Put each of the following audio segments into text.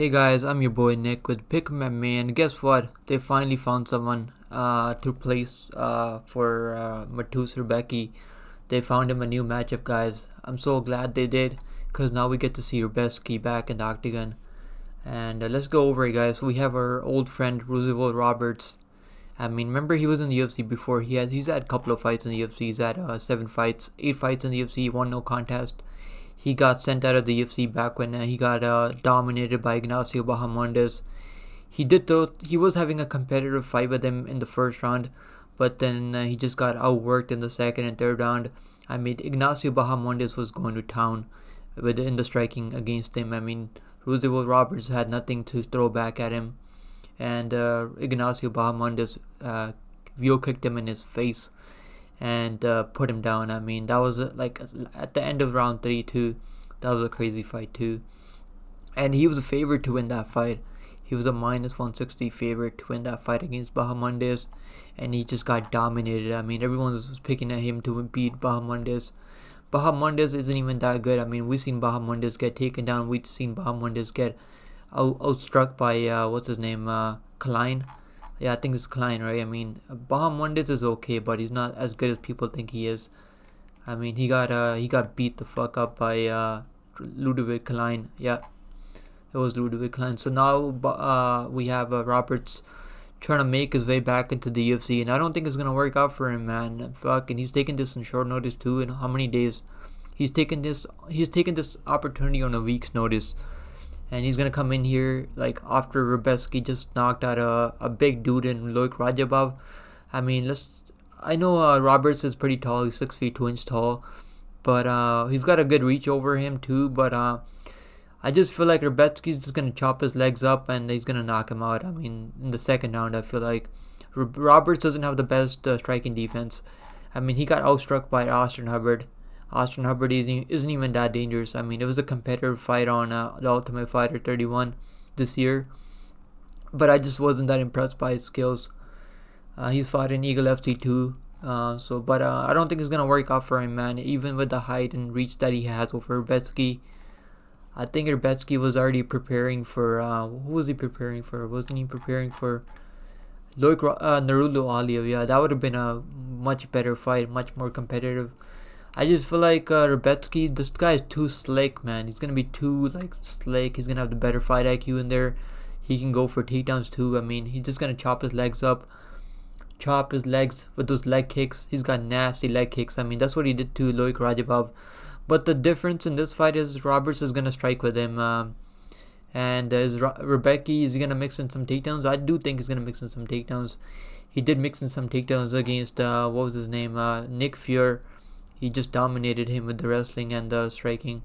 Hey guys, I'm your boy Nick with Pick MMA, and guess what? They finally found someone to replace for Mateusz Rębecki. They found him a new matchup, guys. I'm so glad they did, because now we get to see Rębecki back in the octagon. And let's go over it, guys. So we have our old friend Roosevelt Roberts. I mean, remember he was in the UFC before. He's had a couple of fights in the UFC. He's had 8 fights in the UFC, won no contest. He got sent out of the UFC back when he got dominated by Ignacio Bahamondes. He was having a competitive fight with him in the first round, but then he just got outworked in the second and third round. I mean, Ignacio Bahamondes was going to town in the striking against him. I mean, Roosevelt Roberts had nothing to throw back at him, and Ignacio Bahamondes view kicked him in his face and put him down. I mean, that was like at the end of round 3 too. That was a crazy fight too, and he was a favorite to win that fight. He was a minus 160 favorite to win that fight against Bahamondes, and he just got dominated. I mean, everyone was picking at him to beat Bahamondes. Bahamondes isn't even that good. I mean, we've seen Bahamondes get taken down. We've seen Bahamondes get outstruck by what's his name, Klein. Yeah, I think it's Klein, right? I mean, Bahamondes is okay, but he's not as good as people think he is. I mean, he got beat the fuck up by Ludwig Klein. Yeah, it was Ludwig Klein. So now we have Roberts trying to make his way back into the UFC, and I don't think it's gonna work out for him, man. Fucking, he's taking this in short notice too. In how many days? He's taken this opportunity on a week's notice. And he's gonna come in here like after Rębecki just knocked out a big dude in Loic Rajabov. I mean, I know Roberts is pretty tall. He's 6 feet 2 inches tall, but he's got a good reach over him too. But I just feel like Rębecki's just gonna chop his legs up and he's gonna knock him out. I mean, in the second round, I feel like Roberts doesn't have the best striking defense. I mean, he got outstruck by Austin Hubbard. Austin Hubbard isn't even that dangerous. I mean, it was a competitive fight on the Ultimate Fighter 31 this year, but I just wasn't that impressed by his skills. He's fought in Eagle FC too, but I don't think it's gonna work out for him, man. Even with the height and reach that he has over Rębecki, I think Rębecki was already preparing for who was he preparing for? Wasn't he preparing for Naruto Aliyev? Yeah, that would have been a much better fight, much more competitive. I just feel like Rębecki, this guy is too slick, man. He's gonna be too like slick. He's gonna have the better fight IQ in there. He can go for takedowns too. I mean, he's just gonna chop his legs up, chop his legs with those leg kicks. He's got nasty leg kicks. I mean, that's what he did to Loic Rajabov. But the difference in this fight is Roberts is gonna strike with him, and Rębecki is gonna mix in some takedowns. I do think he's gonna mix in some takedowns. He did mix in some takedowns against what was his name, Nick Fury. He just dominated him with the wrestling and the striking.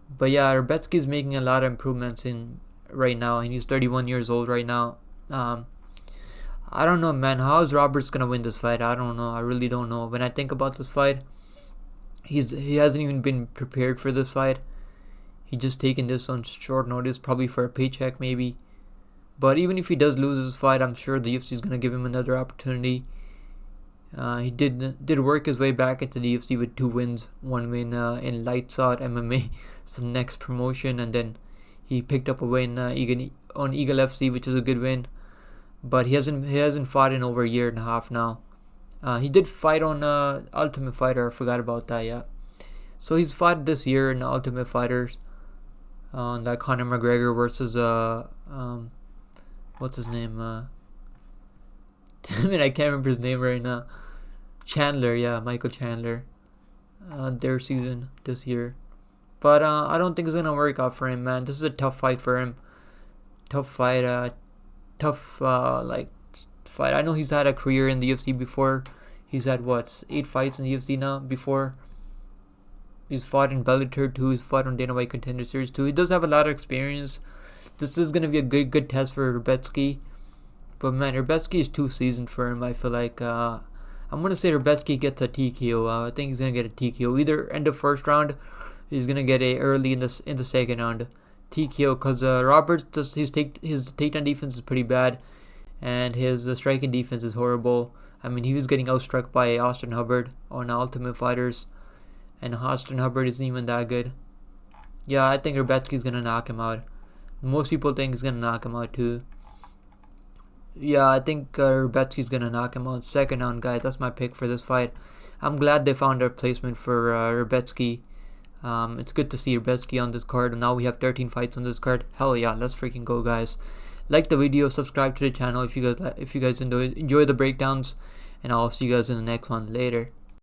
But yeah, Rębecki is making a lot of improvements in right now, and he's 31 years old right now. I don't know, man. How is Roberts gonna win this fight? I don't know. I really don't know. When I think about this fight, he hasn't even been prepared for this fight. He just taken this on short notice, probably for a paycheck maybe. But even if he does lose this fight, I'm sure the UFC is gonna give him another opportunity. He did work his way back into the UFC with 2 wins, 1 win in Lights Out MMA, some next promotion, and then he picked up a win on Eagle FC, which is a good win. But he hasn't fought in over a year and a half now. He did fight on Ultimate Fighter. I forgot about that. Yeah, so he's fought this year in Ultimate Fighters on that Conor McGregor versus what's his name? Damn it, I can't remember his name right now. Chandler, yeah, Michael Chandler. Their season this year. But I don't think it's gonna work out for him, man. This is a tough fight for him. Tough fight, like fight. I know he's had a career in the UFC before. He's had 8 fights in the UFC now before. He's fought in Bellator too. He's fought on Dana White Contender Series too. He does have a lot of experience. This is gonna be a good test for Rębecki. But man, Rębecki is too seasoned for him. I feel like I'm gonna say Rębecki gets a TKO. I think he's gonna get a TKO either end of first round. He's gonna get a early in the second round TKO, because Roberts his takedown defense is pretty bad, and his striking defense is horrible. I mean, he was getting outstruck by Austin Hubbard on Ultimate Fighters, and Austin Hubbard isn't even that good. Yeah, I think Rębecki's gonna knock him out. Most people think he's gonna knock him out too. Yeah, I think Rębecki's gonna knock him out. Second round, guys. That's my pick for this fight. I'm glad they found a replacement for Rębecki. It's good to see Rębecki on this card, and now we have 13 fights on this card. Hell yeah, let's freaking go, guys! Like the video, subscribe to the channel if you guys enjoy the breakdowns, and I'll see you guys in the next one later.